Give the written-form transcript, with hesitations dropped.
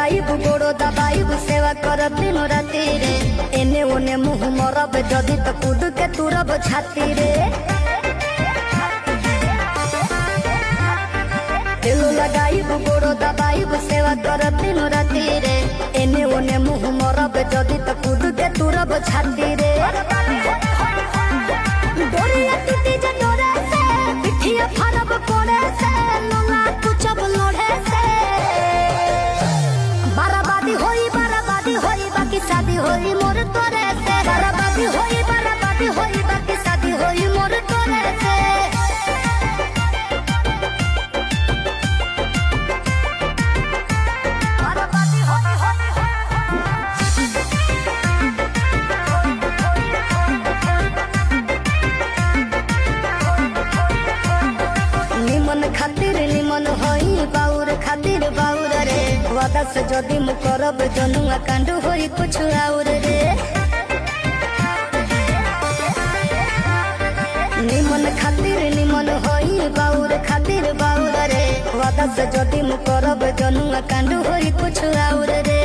लगाइबु गोड़ो दबाइबु सेवा करब दिन राति रे एने ओने मुँह मरब जदि तो कूद के तुरब छाती रे दिल लगाइबु गोड़ो दबाइबु सेवा करब दिन राति रे एने ओने मुँह मरब जदि तो कूद के तुरब छाती रे डोरिया टूटी जे डोरे से पिठिया फरब कोड़े से लोला कुचब लोढ़े से बराबादी होई बाकी शादी होई मोर तोरे से बराबादी होई बाकी शादी होई मोर तोरे से बराबादी होई निमन खातिर निमन होई बाउर खातिर बाउर रे वादा से जदि मु करब जनुआ कांड होई कुछ और रे निमन खातिर निमन होई बाउर खातिर बाउर रे वादा से जदि मु करब जनुआ कांड होई कुछ और रे